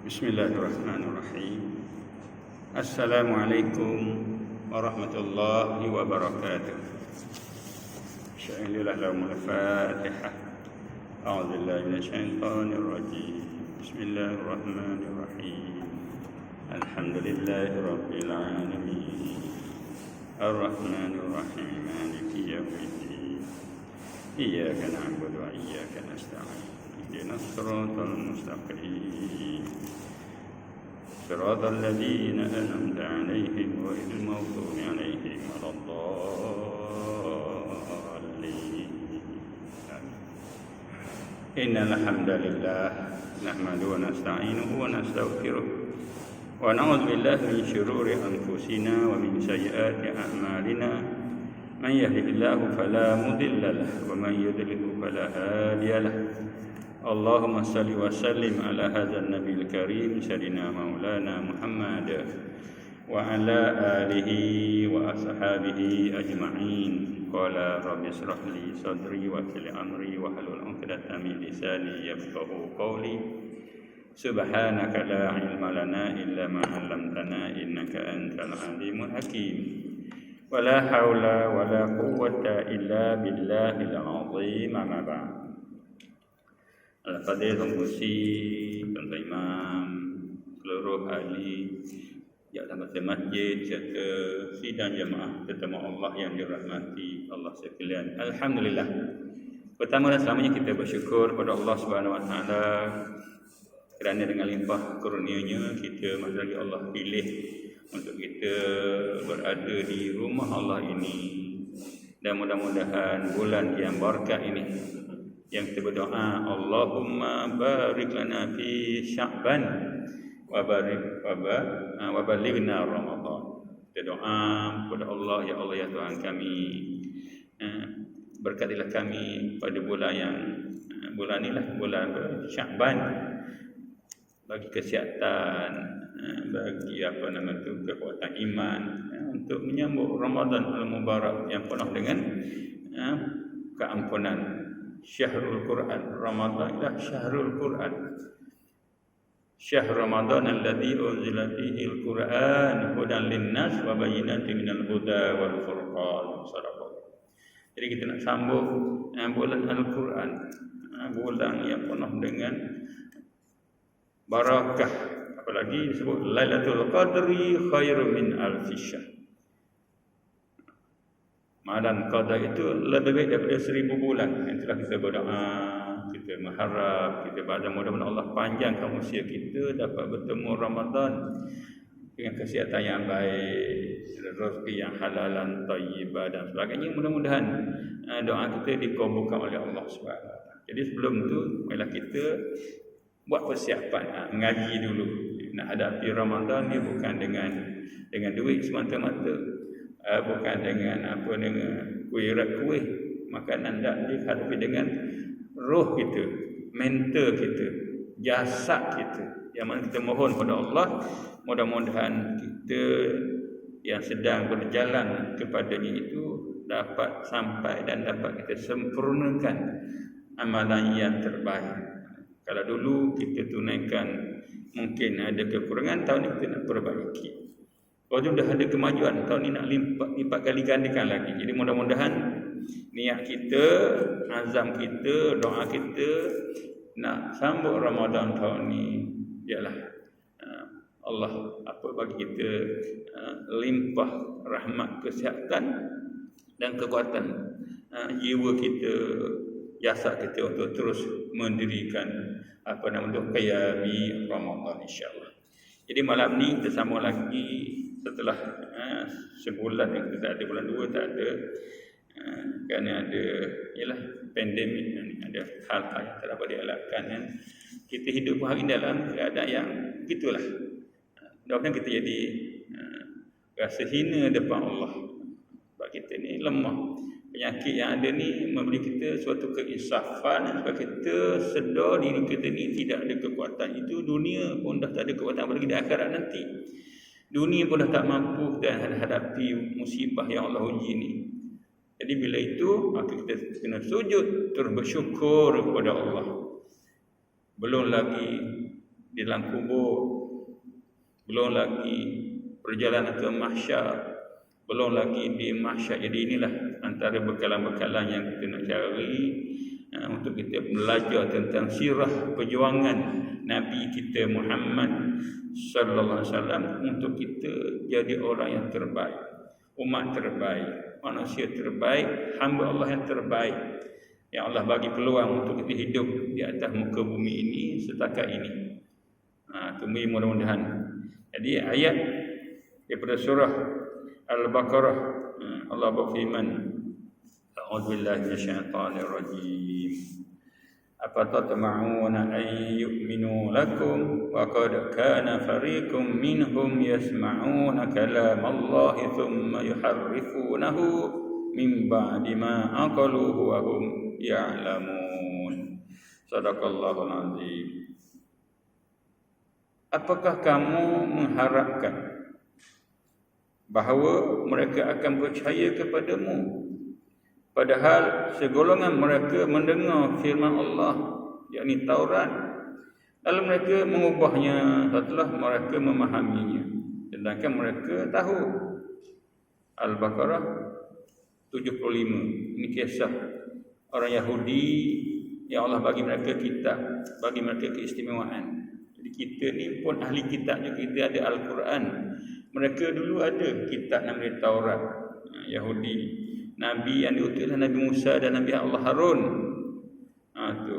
Bismillahirrahmanirrahim. Assalamualaikum warahmatullahi wabarakatuh. Syai'illah lahumul fatihah. A'udzubillahi minasyaitonir rajim. Bismillahirrahmanirrahim. Alhamdulillahi rabbil alamin. Ar-Rahmanir Rahim. Maliki yaumiddin. Iyyaka na'budu wa iyyaka nasta'in. Ihdinas siratal mustaqim. صراط الذين أنعمت عليهم غير المغضوب عليهم ولا الضالين. إن الحمد لله نحمده ونستعينه ونستغفره ونعوذ بالله من شرور أنفسنا ومن سيئات أعمالنا. من يهده الله فلا مضل له ومن يضلل فلا هادي له. اللهم صل وسلم على هذا النبي الكريم سيدنا مولانا محمد وعلى آله وأصحابه أجمعين. قال رب اشرح لي صدري ويسر لي أمري واحلل عقدة من لساني يفقهوا قولي. سبحانك لا علم لنا إلا ما علمتنا إنك أنت العليم الحكيم. ولا حول ولا قوة إلا بالله العظيم. أما بعد. Al-Qadir Tunggusi, Tuan Imam, seluruh ahli yang dapat masjid serta sidang jemaah tetamu Allah yang dirahmati Allah sekalian. Alhamdulillah. Pertama dan selamanya kita bersyukur kepada Allah Subhanahu Wa Taala kerana dengan limpah kurnia-Nya kita masih lagi Allah pilih untuk kita berada di rumah Allah ini, dan mudah-mudahan bulan yang berkah ini yang kita berdoa, Allahumma barik lana fi Sya'ban wa balighna Ramadan. Kita doa kepada Allah, ya Allah ya Tuhan kami, berkatilah kami pada bulan inilah bulan Sya'ban, bagi kesihatan, bagi kekuatan iman, untuk menyambut Ramadan al-Mubarak yang penuh dengan keampunan. Syahrul Quran, Ramadan adalah syahrul Quran. Syahr Ramadan alladzi unzila fihi al-Quran hudan lin-nas wa bayyinatin minal huda wal furqan. Sadaqallah. Jadi kita nak sambut bulan Al-Quran, bulan yang penuh dengan barakah, apalagi disebut Lailatul Qadri khairum min alfi syahr. Malam qada itu lebih baik daripada 1000 bulan. Itulah kita berdoa, kita mengharap, kita berdoa mudah-mudahan Allah panjangkan usia kita dapat bertemu Ramadan dengan kesihatan yang baik, rezeki yang halalan, thayyibah dan sebagainya. Mudah-mudahan doa kita dikabulkan oleh Allah SWT. Jadi sebelum tu marilah kita buat persiapan, mengaji dulu. Nak hadapi Ramadan ni bukan dengan duit semata-mata, bukan dengan kuih makanan, tak, dihadapi dengan roh kita, mental kita, jasad kita, yang mana kita mohon kepada Allah mudah-mudahan kita yang sedang berjalan kepadanya itu dapat sampai dan dapat kita sempurnakan amalan yang terbaik. Kalau dulu kita tunaikan mungkin ada kekurangan, tahun ini kita nak perbaiki. Kalau sudah ada kemajuan, tahun ini nak lipat kali gandakan lagi. Jadi mudah-mudahan niat kita, azam kita, doa kita nak sambut Ramadan tahun ini, ialah Allah bagi kita limpah rahmat, kesihatan dan kekuatan jiwa kita, jasad kita untuk terus mendirikan untuk qiyami Ramadan insya-Allah. Jadi malam ni kita sambung lagi setelah sebulan yang kita ada, bulan 2 tak ada, kerana ada pandemik, ada hal-hal yang tak dapat dielakkan. Kita hidup hari dalam keadaan yang gitulah. Mudah-mudahan kita jadi rasa hina depan Allah, sebab kita ni lemah. Penyakit yang ada ni memberi kita suatu keinsafan, sebab kita sedar diri kita ni tidak ada kekuatan itu. Dunia pun dah tak ada kekuatan, apalagi di akhirat nanti. Dunia pun dah tak mampu dan hadapi musibah yang Allah uji ni. Jadi bila itu, maka kita kena sujud terus bersyukur kepada Allah. Belum lagi di dalam kubur, belum lagi perjalanan ke mahsyar, belum lagi di mahsyar. Jadi inilah antara bekalan-bekalan yang kita nak cari untuk kita belajar tentang sirah perjuangan Nabi kita Muhammad sallallahu alaihi wasallam, untuk kita jadi orang yang terbaik, umat terbaik, manusia terbaik, hamba Allah yang terbaik, yang Allah bagi peluang untuk kita hidup di atas muka bumi ini setakat ini. Tunggu mudah-mudahan. Jadi ayat daripada surah Al-Baqarah, Allah berfirman, a'udzubillahi minasyaitonir rajim. Afatatma'una an yu'minu lakum wa qad kana fariqum minhum yasma'una kalamallahi thumma yuharrifunahu min ba'di ma aqaluhu wa hum ya'lamun. Sadaqallahul azim. Apakah kamu mengharapkan bahawa mereka akan percaya kepadamu, padahal segolongan mereka mendengar firman Allah, yakni Taurat, lalu mereka mengubahnya setelah mereka memahaminya, sedangkan mereka tahu. Al-Baqarah 75. Ini kisah orang Yahudi yang Allah bagi mereka kitab, bagi mereka keistimewaan. Jadi kita ni pun ahli kitab juga, kita ada Al-Quran. Mereka dulu ada kitab namanya Taurat. Yahudi, Nabi yang diutus adalah Nabi Musa dan Nabi Allah Harun. Tu.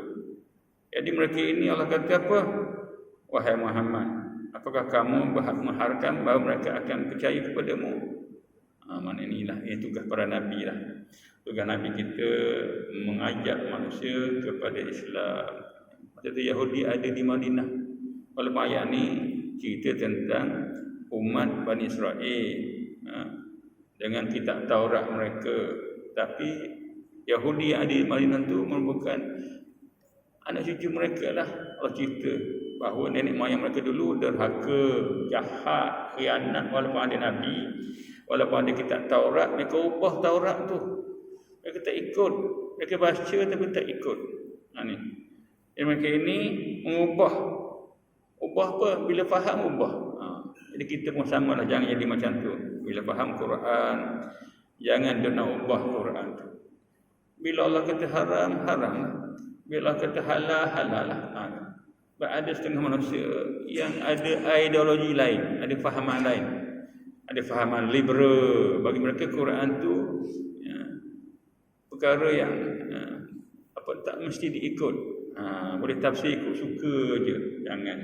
Jadi mereka ini Allah kata apa? Wahai Muhammad, apakah kamu mengharapkan bahawa mereka akan percaya kepadamu? Mana inilah, ini tugas para Nabi lah. Tugas Nabi kita mengajak manusia kepada Islam. Masa itu Yahudi ada di Madinah. Walaupun ayat ni cerita tentang umat Bani Israel dengan kitab Taurat mereka, tapi Yahudi yang ada di Madinah itu merupakan anak cucu mereka lah. Allah cerita bahawa nenek moyang mereka dulu derhaka, jahat, khianat. Walaupun ada Nabi, walaupun ada kitab Taurat, mereka ubah Taurat tu. Mereka tak ikut. Mereka baca tapi tak ikut. Ni. Jadi mereka ini mengubah. Ubah apa? Bila faham ubah. Jadi kita pun sama lah, jangan jadi macam tu. Bila faham Quran, jangan dia nak ubah Quran tu. Bila Allah kata haram, haram lah. Bila Allah kata halal, halal lah. Ada setengah manusia yang ada ideologi lain, ada fahaman lain, ada fahaman liberal. Bagi mereka Quran tu perkara yang tak mesti diikut. Boleh tafsir ikut suka je, jangan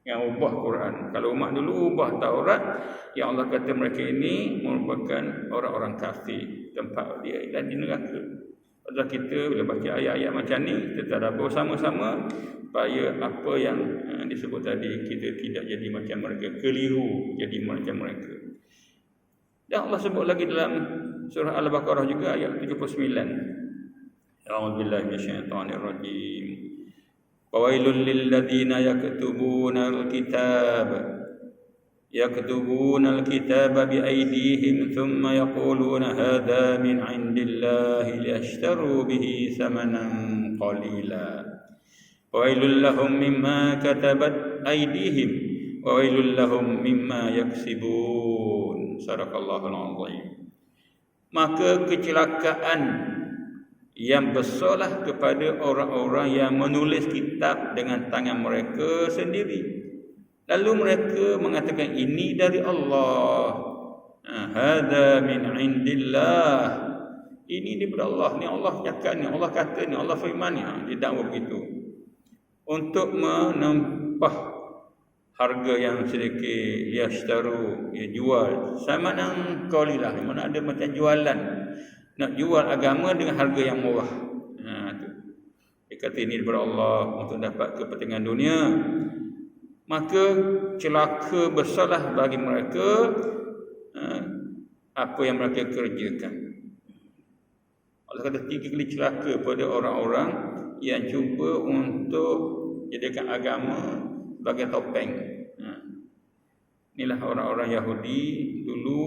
ubah Quran. Kalau umat dulu ubah Taurat, yang Allah kata mereka ini merupakan orang-orang kafir, tempat dia dan di neraka. Padahal kita bila baca ayat-ayat macam ni, kita tadabbur sama-sama supaya apa yang disebut tadi kita tidak jadi macam mereka, keliru jadi macam mereka. Dan Allah sebut lagi dalam surah Al-Baqarah juga ayat 79. A'udzubillahi minasyaitonir rajim. Fawailul lilladzina yaktubuna alkitaba biaydihim thumma yaquluna hadha min indillahi liyashtaru bihi thamanan qalila. Fawailul lahum mimma katabat aydihim wa wailul lahum mimma yaksibun. Sadaqallahul azim. Maka kecelakaan yang besarlah kepada orang-orang yang menulis kitab dengan tangan mereka sendiri, lalu mereka mengatakan ini dari Allah. Hadza min indillah, ini daripada Allah, ni Allah cakap, ni Allah kata, ni Allah firman. Dia dakwa begitu untuk menempah harga yang sedikit. Yashtaru, dia jual samanan qalilah, mana ada macam jualan, nak jual agama dengan harga yang murah. Tu. Dia kata ini daripada Allah untuk dapat kepentingan dunia. Maka celaka besarlah bagi mereka apa yang mereka kerjakan. Allah kata 3 kali celaka pada orang-orang yang cuba untuk jadikan agama sebagai topeng. Inilah orang-orang Yahudi dulu.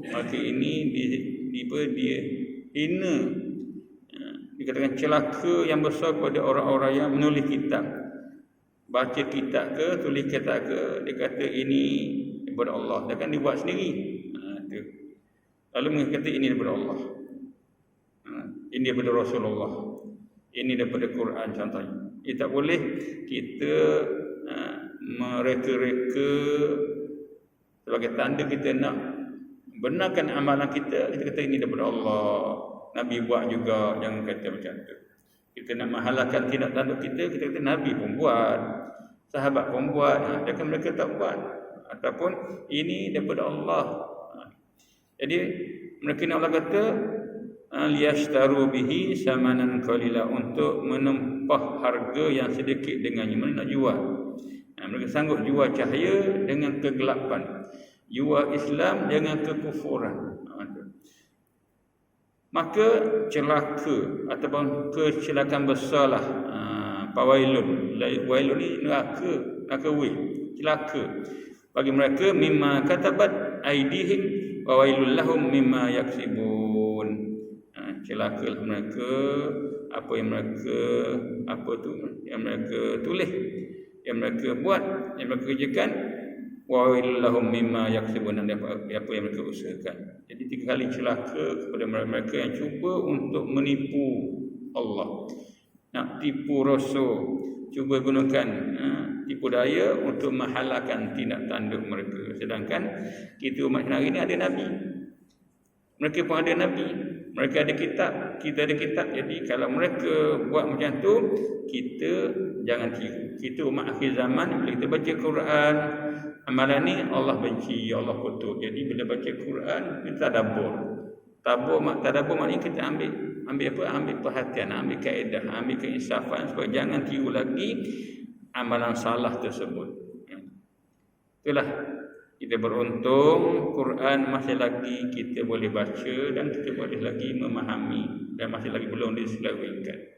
Maka ini dia hina, dikatakan celaka yang besar kepada orang-orang yang menulis kitab. baca kitab ke, tulis kitab ke, dia kata ini daripada Allah. Dia kan dibuat sendiri. Tu. Lalu mengatakan ini daripada Allah. Ini daripada Rasulullah. Ini daripada Quran contohnya. Ia tak boleh kita mereka-reka sebagai tanda kita nak benarkan amalan kita, kita kata ini daripada Allah. Nabi buat juga, jangan kata macam tu. Kita nak mahalahkan tindak tanduk kita, kita kata Nabi pun buat, sahabat pun buat, adakah mereka tak buat? Ataupun ini daripada Allah. Jadi mereka ni Allah kata liyashtaru bihi samanan qalila, untuk menempah harga yang sedikit dengannya. Mereka nak jual. Mereka sanggup jual cahaya dengan kegelapan, jual Islam dengan kekufuran. Maka celaka ataupun kecelakaan besarlah. Pawailun. Wailun ni neraka wil, celaka bagi mereka mimma katabat aidihim wa wailul lahum mimma yaksibun. Celakalah mereka apa yang mereka tulis, yang mereka buat, yang mereka kerjakan. Wa wailul lahum mimma yaksibun, dan apa yang mereka usahakan. Jadi 3 kali celaka kepada mereka yang cuba untuk menipu Allah, nak tipu Rasul, cuba gunakan tipu daya untuk menghalalkan tindak tanduk mereka. Sedangkan kita umat hari ini ada Nabi, mereka pun ada Nabi, mereka ada kitab, kita ada kitab. Jadi kalau mereka buat macam tu, kita jangan tiru. Kita umat akhir zaman, bila kita baca Quran, amalan ni Allah benci, Allah kutuk. Jadi bila baca Quran, kita tadabbur. Tadabbur maknanya kita ambil perhatian, ambil kaedah, ambil keinsafan, supaya jangan tiru lagi amalan salah tersebut. Itulah, kita beruntung Quran masih lagi kita boleh baca dan kita boleh lagi memahami, dan masih lagi belum diselewengkan.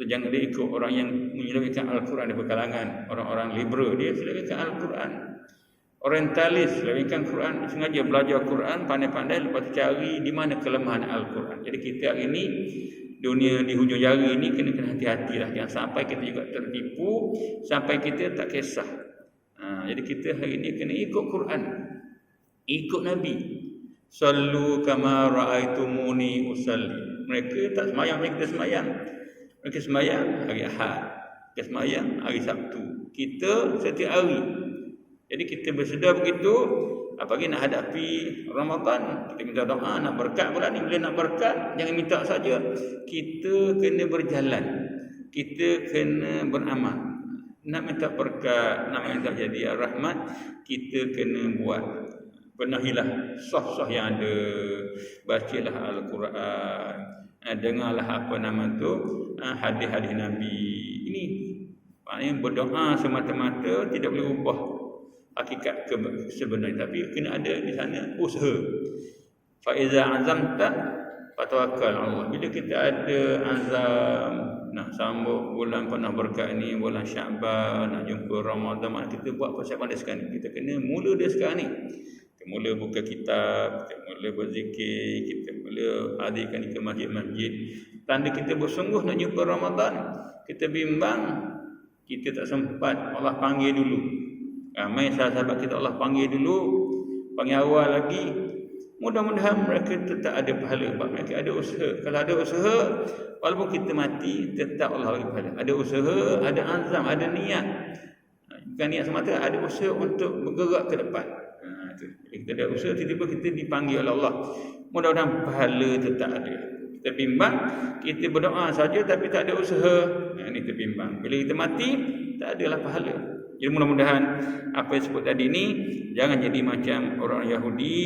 Jangan dia ikut orang yang menyelewengkan Al-Quran dari kalangan orang-orang liberal, dia selewengkan Al-Quran. Orientalis selewengkan Quran, sengaja belajar Quran pandai-pandai, lepas tu cari di mana kelemahan Al-Quran. Jadi kita hari ini, dunia di hujung jari ini, kena hati-hatilah, jangan sampai kita juga tertipu, sampai kita tak kisah. Jadi kita hari ini kena ikut Quran, ikut Nabi. Sallu kama ra'aitumuni usalli. Mereka tak semayang, mereka semayang. Mereka semayang hari Ahad, mereka semayang hari Sabtu. Kita setiap hari. Jadi kita bersedia begitu. Apalagi nak hadapi Ramadan, kita minta doa nak berkat bulan ni. Bila nak berkat, jangan minta saja. Kita kena berjalan, kita kena beramal. Nak minta berkat, nak minta jadi rahmat, kita kena buat. Penahilah sah-sah yang ada, bacalah Al-Quran, dengarlah hadis-hadis Nabi. Ini maknanya berdoa semata-mata tidak boleh ubah hakikat sebenarnya, tapi kena ada di sana usaha. Fa iza azamta fatawakkal Allah. Bila kita ada azam nak sambut bulan penuh berkat ni, bulan Syaban, nak jumpa Ramadan, kita buat persiapan dari sekarang ni. Kita kena mula dari sekarang ni. Kita mula buka kitab, kita mula berzikir, kita mula hadirkan ke masjid-masjid. Tanda kita bersungguh nak jumpa Ramadan. Kita bimbang, kita tak sempat, Allah panggil dulu. Ramai sahabat kita Allah panggil dulu, panggil awal lagi. Mudah-mudahan mereka tetap ada pahala, sebab mereka ada usaha. Kalau ada usaha, walaupun kita mati, tetap Allah bagi pahala. Ada usaha, ada azam, ada niat. Bukan niat semata, ada usaha untuk bergerak ke depan. Bila kita ada usaha, tiba-tiba kita dipanggil oleh Allah. Mudah-mudahan pahala tetap ada. Kita bimbang, kita berdoa saja tapi tak ada usaha. Ini terbimbang. Bila kita mati, tak adalah pahala. Jadi mudah-mudahan apa yang sebut tadi ni jangan jadi macam orang Yahudi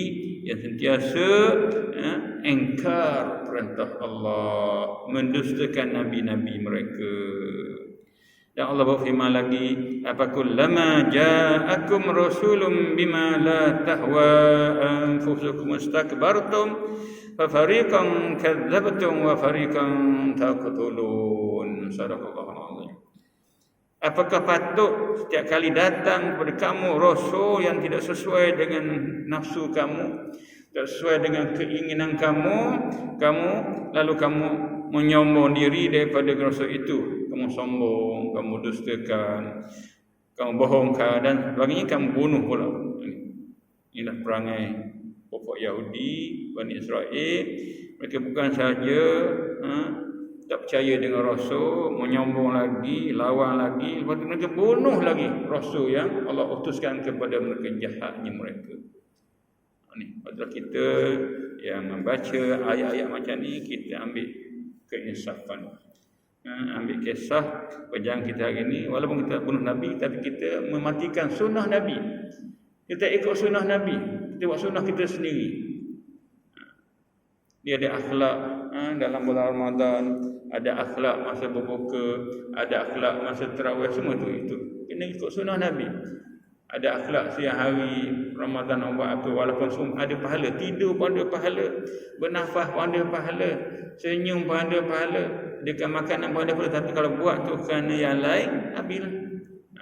yang sentiasa engkar perintah Allah, mendustakan nabi-nabi mereka. Dan Allah berfirman lagi, afakullama ja'akum rasulun bima la tahwa anfusukum istakbartum fa fariqan kadzdzabtum wa fariqan taqtulun. Sadaqallahu alazim. Apakah patut setiap kali datang kepada kamu rasul yang tidak sesuai dengan nafsu kamu, tidak sesuai dengan keinginan kamu lalu kamu menyombong diri daripada rasul itu, kamu sombong, kamu dustakan, kamu bohongkan dan sebagainya, kamu bunuh pula. Inilah perangai pokok Yahudi, Bani Israel. Mereka bukan saja tak percaya dengan Rasul, menyombong lagi, lawan lagi, lepas tu mereka bunuh lagi Rasul yang Allah utuskan kepada mereka, jahatnya mereka. Ni, padahal kita yang membaca ayat-ayat macam ni, kita ambil keinsafan. Ambil kisah perjalanan kita hari ni, walaupun kita bunuh Nabi, tapi kita mematikan sunnah Nabi. Kita ikut sunnah Nabi, kita buat sunnah kita sendiri. Dia ada akhlak dalam bulan Ramadan, ada akhlak masa berbuka, ada akhlak masa tarawih, semua itu kena ikut sunnah Nabi. Ada akhlak siang hari Ramadan buat apa, walaupun semua ada pahala, tidur pun ada pahala, bernafas pun ada pahala, senyum pun ada pahala, dekat makanan pun ada pahala. Tapi kalau buat tu kerana yang lain, habislah.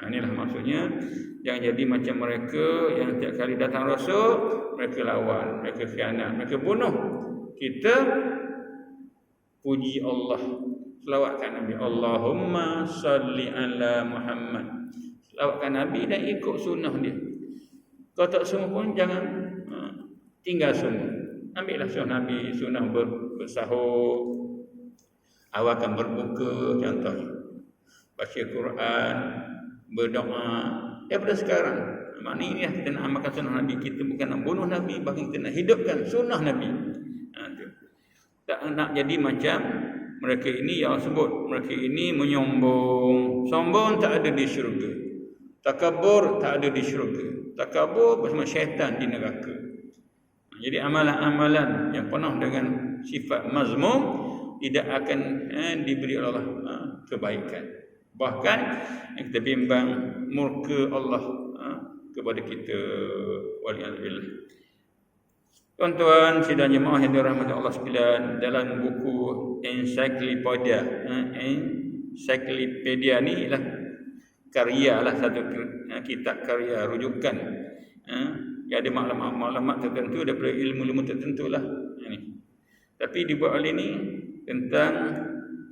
Inilah maksudnya, jangan jadi macam mereka yang tiap kali datang Rasul, mereka lawan, mereka khianat, mereka bunuh. Kita puji Allah, selawatkan Nabi, Allahumma salli ala Muhammad, selawatkan Nabi dan ikut sunnah dia. Kalau tak semua pun jangan tinggal semua, ambillah sunnah Nabi, sunnah bersahur, awalkan berbuka contohnya, baca Quran, berdoa. Daripada sekarang, maknanya kita nak amalkan sunnah Nabi. Kita bukan nak bunuh Nabi, bahkan kita nak hidupkan sunnah Nabi. Tak nak jadi macam mereka ini yang sebut, mereka ini menyombong. Sombong tak ada di syurga, takabur tak ada di syurga. Takabur bersama syaitan di neraka. Jadi amalan-amalan yang penuh dengan sifat mazmum tidak akan diberi Allah kebaikan. Bahkan yang kita bimbang murka Allah kepada kita, waliyadzubillah. Tuan-tuan sidang jemaah yang dirahmati Allah sekalian, dalam buku ensiklopedia ni ialah karya lah, satu kitab karya rujukan yang ada maklumat-maklumat tertentu daripada ilmu-ilmu tertentu lah. Tapi dibuat oleh ni tentang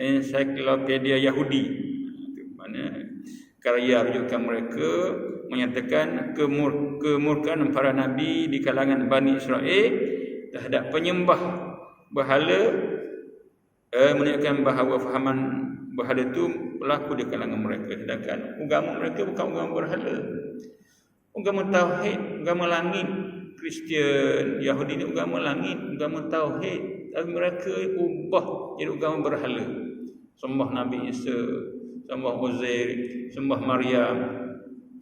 ensiklopedia Yahudi, mana karya rujukan mereka menyatakan kemurkaan para nabi di kalangan Bani Israel terhadap penyembah berhala, menunjukkan bahawa fahaman berhala itu berlaku di kalangan mereka. Sedangkan agama mereka bukan agama berhala, agama tauhid, agama langit. Kristian, Yahudi ni agama langit, agama tauhid, tapi mereka ubah jadi agama berhala. Sembah Nabi Isa, sembah Uzair, sembah Maryam,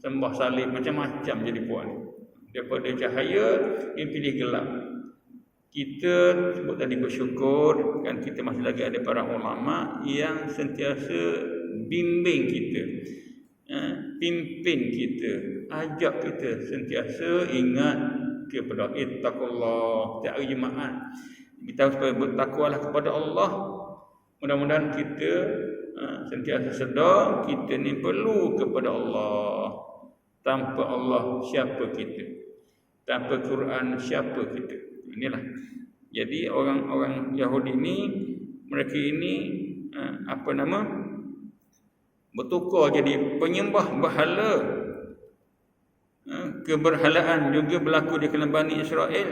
sembah salib, macam-macam jadi buat. Daripada cahaya dia pilih gelap. Kita sebut tadi bersyukur, kan kita masih lagi ada para ulama yang sentiasa bimbing kita, pimpin kita, ajak kita sentiasa ingat kepada ittaqullah, tiap hari Jumaat kita supaya bertakwalah kepada Allah. Mudah-mudahan kita sentiasa sedar kita ni perlu kepada Allah. Tanpa Allah siapa kita? Tanpa Quran siapa kita? Inilah. Jadi orang-orang Yahudi ni, mereka ini bertukar jadi penyembah berhala. Keberhalaan juga berlaku di kalangan Bani Israel.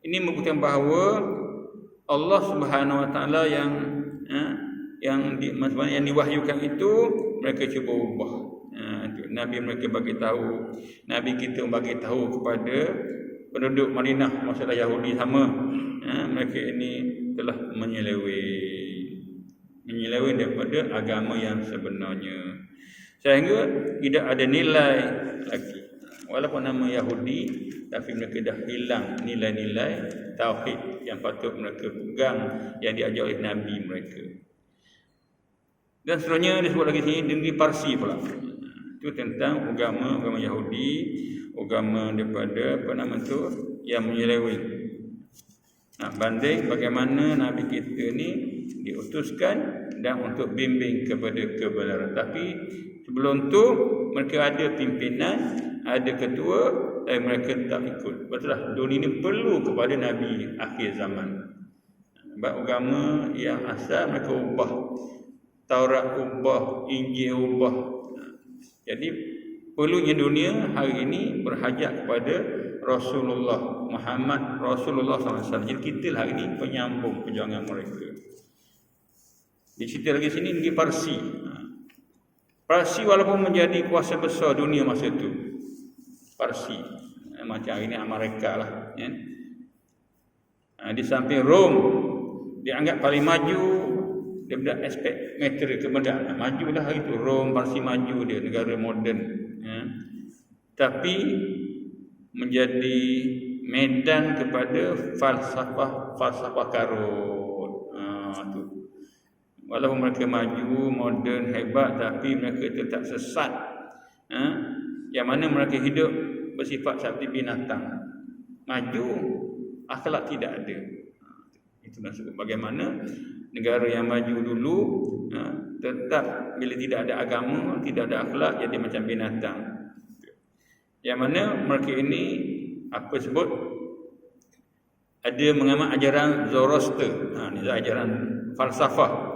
Ini membuktikan bahawa Allah Subhanahu Wa Taala yang diwahyukan itu mereka cuba ubah. Nabi mereka bagi tahu, Nabi kita bagi tahu kepada penduduk Madinah, masalah Yahudi sama, mereka ini telah menyeleweng daripada agama yang sebenarnya, sehingga tidak ada nilai lagi. Walaupun nama Yahudi, tapi mereka dah hilang nilai-nilai tauhid yang patut mereka pegang, yang diajar oleh Nabi mereka. Dan seterusnya disebut lagi sini negeri Parsi pula. Itu tentang agama Yahudi, agama daripada yang menyeleweng. Banding bagaimana Nabi kita ni diutuskan dan untuk bimbing kepada kebenaran. Tapi sebelum tu mereka ada pimpinan, ada ketua, tapi mereka tak ikut. Betul lah, dunia ini perlu kepada Nabi akhir zaman. Sebab agama yang asal mereka ubah. Taurat ubah, Injil ubah. Jadi perlunya dunia hari ini berhajat kepada Rasulullah Muhammad Rasulullah SAW. Jadi kita hari ini penyambung perjuangan mereka. Dicerita lagi sini negeri Parsi. Parsi walaupun menjadi kuasa besar dunia masa itu, Parsi macam hari ini Amerika lah, ya. Di samping Rom dianggap paling maju daripada aspek material kemudahan. Maju dah hari itu Rom, Parsi maju, dia negara moden, ya. Tapi menjadi medan kepada falsafah karut. Tu. Walaupun mereka maju, moden, hebat, tapi mereka tetap sesat. Yang mana mereka hidup bersifat seperti binatang. Maju, akhlak tidak ada. Itu maksud bagaimana negara yang maju dulu tetap bila tidak ada agama, tidak ada akhlak, jadi macam binatang. Yang mana mereka ini apa sebut ada mengamal ajaran Zoroaster. Ini ajaran falsafah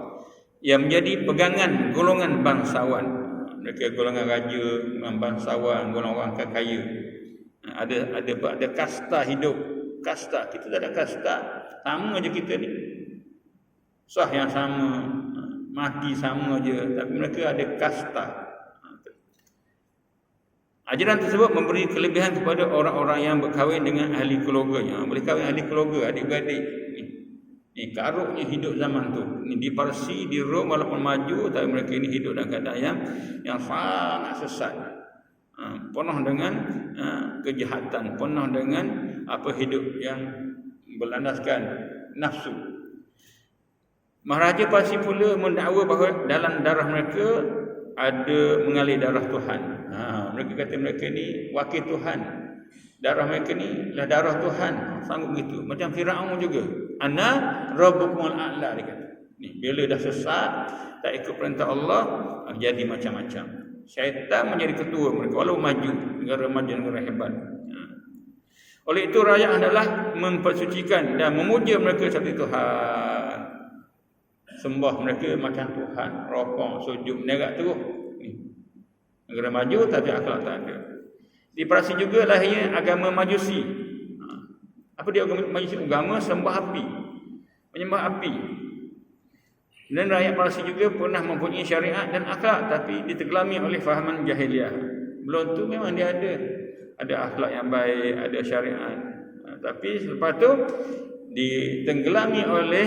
yang menjadi pegangan golongan bangsawan. Mereka golongan raja, golongan bangsawan, golongan orang kaya. Ada kasta hidup. Kasta, kita tak ada kasta. Sama je kita ni. Sah yang sama, mati sama je, tapi mereka ada kasta. Ajaran tersebut memberi kelebihan kepada orang-orang yang berkahwin dengan ahli keluarganya. Boleh kahwin ahli keluarga, adik-beradik. Ni karuknya hidup zaman tu. Ni di Parsi, di Rom walaupun maju, tapi mereka ini hidup dalam keadaan yang sangat sesat. Penuh dengan kejahatan, penuh dengan hidup yang berlandaskan nafsu. Maharaja Parsi pula mendakwa bahawa dalam darah mereka ada mengalir darah Tuhan. Mereka kata mereka ni wakil Tuhan. Darah mereka ni adalah darah Tuhan. Sanggup begitu. Macam Firaun juga. Ana rabbukumul a'la, dia kata. Ni bila dah sesat, tak ikut perintah Allah, jadi macam-macam. Syaitan menjadi ketua mereka walau maju, negara maju, negara hebat. Oleh itu rakyat adalah mempersucikan dan memuja mereka seperti Tuhan. Sembah mereka macam Tuhan, rokok, sujud, menerak terus. Negara maju tapi akhlak tak ada. Di Parsi juga lahirnya agama Majusi. Apa dia agama Majusi? Agama sembah api, menyembah api. Dan rakyat Parsi juga pernah mempunyai syariat dan akhlak, tapi ditegelami oleh fahaman jahiliah. Belum tu memang dia ada akhlak yang baik, ada syariat. Tapi selepas tu ditenggelami oleh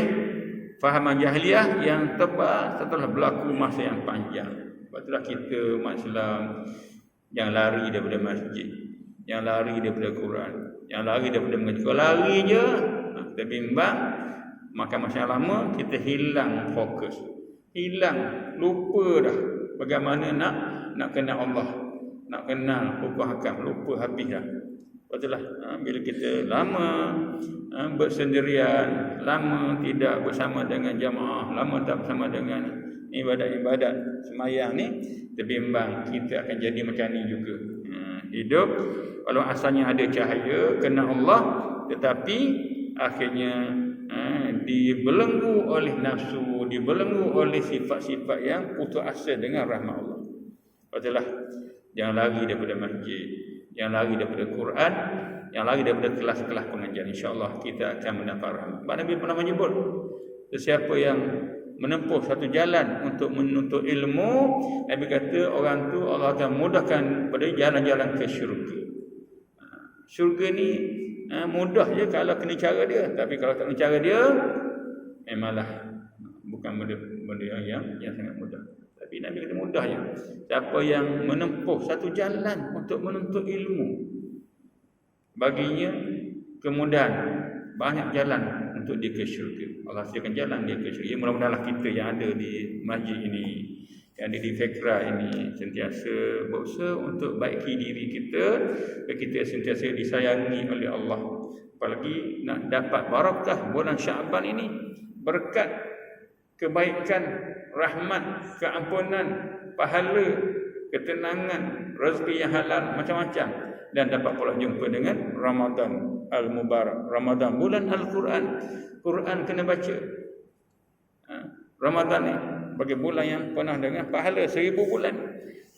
fahaman jahiliah yang tebal setelah berlaku masa yang panjang. Sebab itulah kita umat Islam yang lari daripada masjid, yang lari daripada Quran, yang lari daripada mengaji. Kalau lari je, kita bimbang, maka masa lama kita hilang fokus, hilang, lupa dah bagaimana nak kenal Allah, nak kenal hukum hakam, lupa habis dah. Betulah bila kita lama bersendirian, lama tidak bersama dengan jamaah, lama tak bersama dengan ibadat-ibadat semayang ni, terbimbang kita akan jadi macam ni juga. Hidup kalau asalnya ada cahaya, kenal Allah, tetapi akhirnya dibelenggu oleh nafsu, dibelenggu oleh sifat-sifat yang putus asa dengan rahmat Allah. Betulah, jangan lari daripada masjid, yang lari daripada Quran, yang lari daripada kelas-kelas pengajian. InsyaAllah kita akan mendapat rahmat. Nabi pernah menyebut, sesiapa yang menempuh satu jalan untuk menuntut ilmu, Nabi kata orang tu Allah akan mudahkan pada jalan-jalan ke syurga. Syurga ni mudah je kalau kena cara dia, tapi kalau tak kena cara dia, memanglah bukan benda yang sangat mudah. Tapi Nabi kata mudah je. Siapa yang menempuh satu jalan untuk menuntut ilmu, baginya kemudahan, banyak jalan untuk dia ke syurga. Allah sediakan jalan dia ke syurga. Mudah-mudahanlah kita yang ada di masjid ini, yang ada di Fikra ini, sentiasa berusaha untuk baiki diri kita, supaya kita sentiasa disayangi oleh Allah. Apalagi nak dapat barakah bulan Syaban ini, berkat kebaikan, rahmat, keampunan, pahala, ketenangan, rezeki yang halal, macam-macam. Dan dapat pula jumpa dengan Ramadan Al-Mubarak, Ramadan bulan Al-Quran. Quran kena baca. Ramadan ni bagi bulan yang penuh dengan pahala 1000 bulan.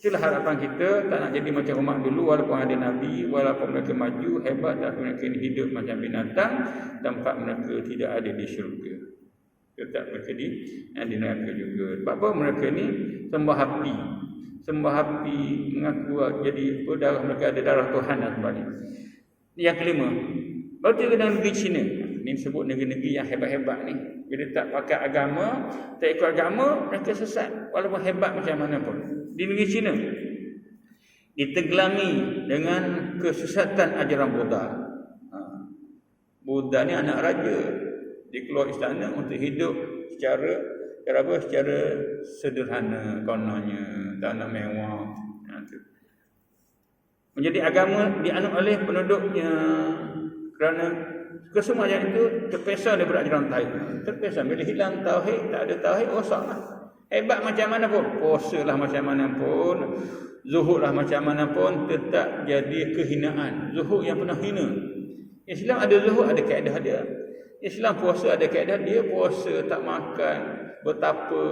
Itulah harapan kita, tak nak jadi macam umat dulu, walaupun ada Nabi, walaupun mereka maju, hebat, tapi mereka hidup macam binatang, tempat mereka tidak ada di syurga. Tetap mereka di neraka juga. Sebab apa? Mereka ni sembah api. Sembah api, mengaku jadi darah mereka ada darah Tuhan dan sebagainya. Yang kelima, berarti dengan negeri Cina. Ini sebut negeri-negeri yang hebat-hebat ni. Bila tak pakai agama, tak ikut agama, mereka sesat. Walaupun hebat macam mana pun. Di negeri Cina, ditegelami dengan kesesatan ajaran Buddha. Buddha ni anak raja. Dia keluar istana untuk hidup secara sederhana, kononnya, tak nak mewah. Menjadi agama dianut oleh penduduknya kerana kesemua yang itu terpesong daripada ajaran tauhid. Terpesong bila hilang tauhid, tak ada tauhid, rosaklah. Hebat macam mana pun, puasalah macam mana pun, zuhudlah macam mana pun, tetap jadi kehinaan. Zuhud yang pernah hina. Islam ada zuhud, ada kaedah dia. Islam puasa ada kaedah dia, puasa tak makan, betapa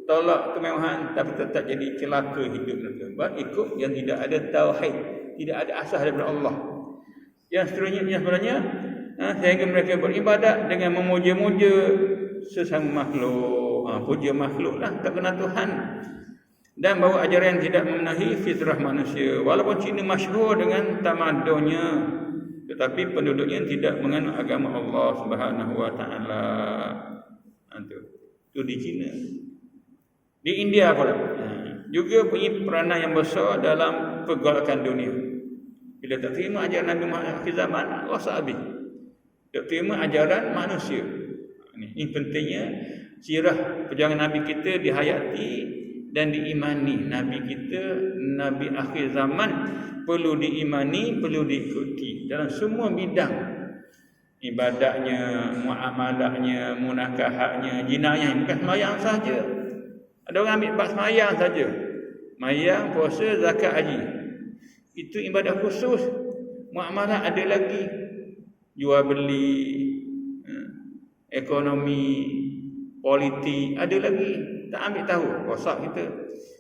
tolak kemewahan, tapi tetap jadi celaka hidup mereka. Sebab ikut yang tidak ada tauhid, tidak ada asas daripada Allah. Yang sebenarnya sehingga mereka beribadat dengan memuja-muja sesama makhluk. Puja makhluk lah, tak kenal Tuhan. Dan bawa ajaran yang tidak memenuhi fitrah manusia. Walaupun Cina masyhur dengan tamadunnya, tetapi penduduknya tidak menganut agama Allah Subhanahu wa taala. Itu di Cina. Di India pula juga punya peranan yang besar dalam pergolakan dunia. Bila tak terima ajaran Nabi Muhammad akhir zaman, rosak habis. Tak terima ajaran manusia. Ini pentingnya sirah perjalanan Nabi kita dihayati dan diimani. Nabi kita, Nabi akhir zaman, perlu diimani, perlu diikuti dalam semua bidang. Ibadahnya, muamalahnya, munakahatnya, jinayahnya. Bukan semayang saja. Ada orang ambil bab semayang saja. Semayang, puasa, zakat, haji. Itu ibadah khusus. Muamalah ada lagi. Jual beli, ekonomi, politik, ada lagi. Tak ambil tahu, rosak kita.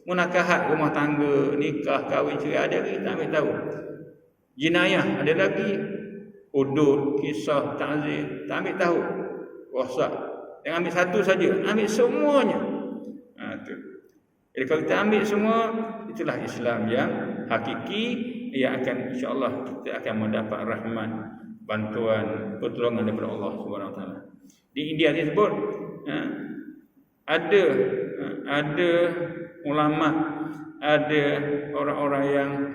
Munakahat, rumah tangga, nikah, kahwin, cerai, ada lagi, tak ambil tahu. Jinayah, ada lagi. Hudud, kisah, ta'zir, tak ambil tahu, rosak. Jangan ambil satu saja, ambil semuanya. Jadi kalau kita ambil semua, itulah Islam yang hakiki, yang akan insya-Allah kita akan mendapat rahmat, bantuan, pertolongan daripada Allah Subhanahu Wa Taala. Di India disebut ada ulama, ada orang-orang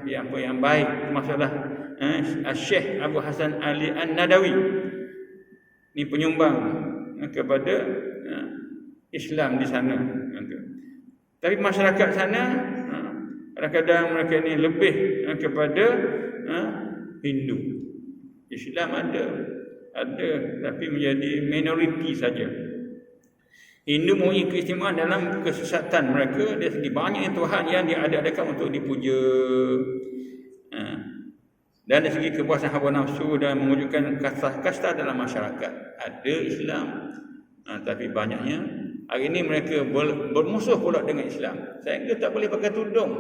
yang baik, masalah Syekh Abu Hasan Ali An-Nadawi. Ini penyumbang kepada Islam di sana. Tapi masyarakat sana kadang-kadang mereka ini lebih kepada Hindu. Islam ada tapi menjadi minoriti saja. Hindu mempunyai keistimewaan dalam kesesatan mereka dari segi banyak Tuhan yang diadakan untuk dipuja. Dan dari segi kepuasan hawa nafsu dan mewujudkan kasta dalam masyarakat. Ada Islam, tapi banyaknya hari ini mereka bermusuh pula dengan Islam. Sehingga tak boleh pakai tudung.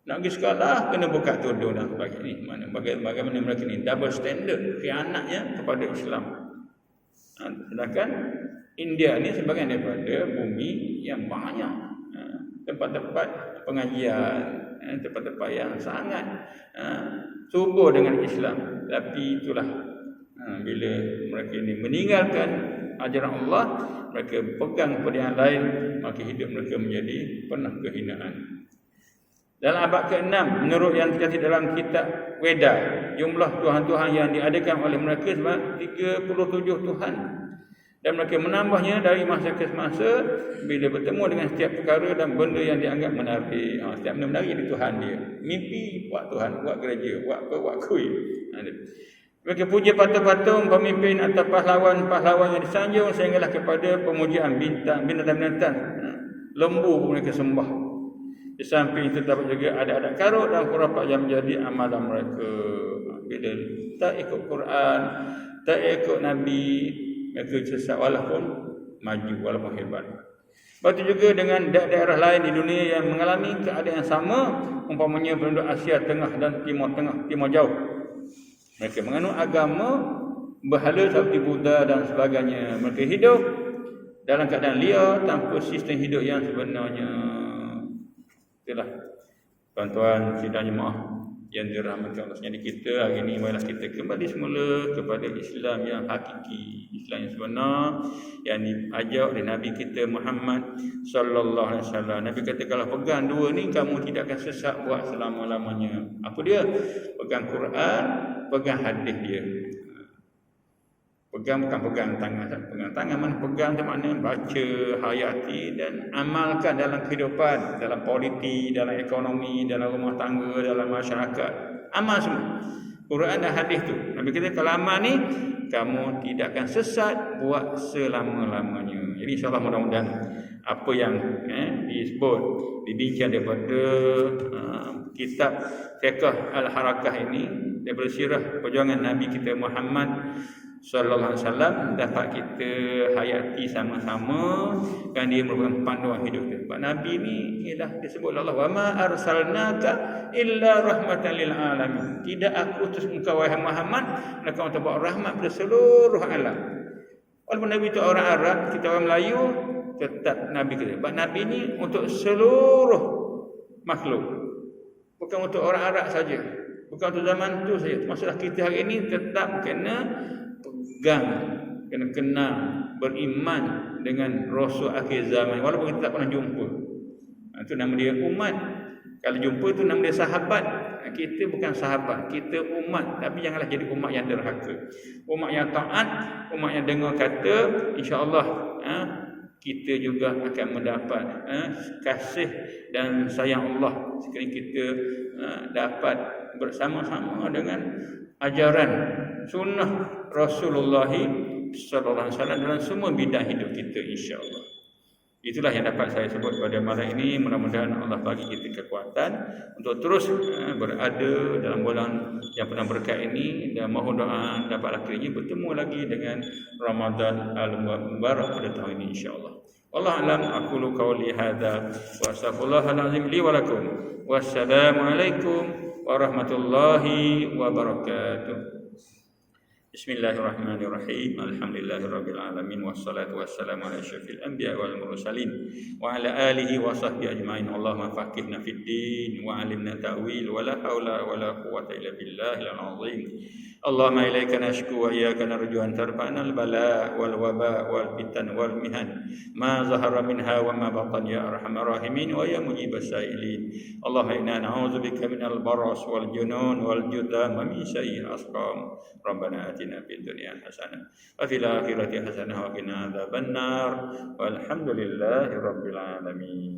Nak pergi sekolah, kena buka tudung dan sebagainya. Bagaimana mereka ni double standard, khianatnya kepada Islam. Sedangkan India ni sebahagian daripada bumi yang banyak tempat-tempat pengajian, tempat-tempat yang sangat subur dengan Islam. Tapi itulah bila mereka ini meninggalkan ajaran Allah, mereka pegang kepada yang lain, maka hidup mereka menjadi penuh kehinaan. Dalam abad ke-6, menurut yang tercatat dalam kitab Weda, jumlah Tuhan-Tuhan yang diadakan oleh mereka sebanyak 37 Tuhan. Dan mereka menambahnya dari masa ke masa bila bertemu dengan setiap perkara dan benda yang dianggap menarik. Setiap benda menarik jadi Tuhan dia. Mimpi buat Tuhan, buat gereja, buat kuih. Mereka puja patung-patung, pemimpin atau pahlawan-pahlawan yang disanjung sehinggalah kepada pemujaan binatang-binatang. Lembu pun mereka sembah. Di samping itu terdapat juga ada adat karut dan khurafat yang menjadi amalan mereka. Bila tak ikut Quran, tak ikut Nabi, mereka sesat walaupun maju, walaupun hebat. Begitu juga dengan daerah lain di dunia yang mengalami keadaan yang sama, umpamanya penduduk Asia Tengah dan Timur Tengah, Timur Jauh. Mereka menganut agama berhala seperti Buddha dan sebagainya. Mereka hidup dalam keadaan liar tanpa sistem hidup yang sebenarnya. Itulah tuan-tuan sidang jemaah yang dirahmati Allah. Jadi kita hari ini marilah kita kembali semula kepada Islam yang hakiki, Islam yang sebenar yang diajar oleh Nabi kita Muhammad sallallahu alaihi wasallam. Nabi kata kalau pegang dua ni kamu tidak akan sesat buat selama-lamanya. Apa dia? Pegang Quran, pegang hadis dia. Pegang bukan pegang tangan, pegang tangan mana pegang tu makna baca, hayati dan amalkan dalam kehidupan, dalam politik, dalam ekonomi, dalam rumah tangga, dalam masyarakat. Amal semua. Quran dan hadis tu. Nabi kata kalau amal ni kamu tidak akan sesat buat selama-lamanya. Jadi insya-Allah mudah-mudahan apa yang disebut dibincang daripada kitab Fiqh Al-Harakah ini daripada sirah perjuangan Nabi kita Muhammad sallallahu alaihi wasallam dapat kita hayati sama-sama kan dia merupakan panduan hidup kita. Sebab Nabi ni ialah disebut Allah wa ma arsalnaka illa rahmatan lil alamin. Tidak aku utus engkau wahai Muhammad melainkan untuk buat rahmat pada seluruh alam. Walaupun Nabi itu orang Arab, kita orang Melayu, tetap Nabi kita. Sebab Nabi ni untuk seluruh makhluk. Bukan untuk orang Arab saja. Bukan untuk zaman tu saja. Maksudnya kita hari ini tetap kena pegang, kena kenal, beriman dengan Rasul akhir zaman walaupun kita tak pernah jumpa. Itu nama dia umat. Kalau jumpa tu nama dia sahabat. Kita bukan sahabat, kita umat. Tapi janganlah jadi umat yang derhaka. Umat yang taat, umat yang dengar kata, insya-Allah kita juga akan mendapat kasih dan sayang Allah sekali kita dapat bersama-sama dengan ajaran sunnah Rasulullah sallallahu alaihi wasallam dalam semua bidang hidup kita insya-Allah. Itulah yang dapat saya sebut pada malam ini. Mudah-mudahan Allah bagi kita kekuatan untuk terus berada dalam bulan yang penuh berkat ini dan mohon doa dapat akhirnya bertemu lagi dengan Ramadan al-Mubarak pada tahun ini insya-Allah. Wallahu a'lam. Aqulu qawli hadza wa astaghfirullahal azim li wa lakum. Wassalamu alaikum warahmatullahi wabarakatuh. Bismillahirrahmanirrahim. Alhamdulillahirabbil alamin wassalatu wassalamu ala asyrafil anbiya wal mursalin wa ala alihi wa sahbihi ajmain. Allahumma faqihna fid din wa 'allimna ta'wil wa la haula wa la quwwata illa billahil azim. Allahumma ilaika nashku wa iyyaka narju an tarfa'na al-bala wal waba wal fitan wal mihan ma zahara minha wa ma batan ya arhamar rahimin wa ya mujibas sa'ilin. Allahumma inna na'udzubika minal baras wal junun wal judam wa min sayyi'il asqam. Rabbana atina fid dunya hasanah wa fil akhirati hasanah wa qina adzabannar. Walhamdulillahi rabbil alamin.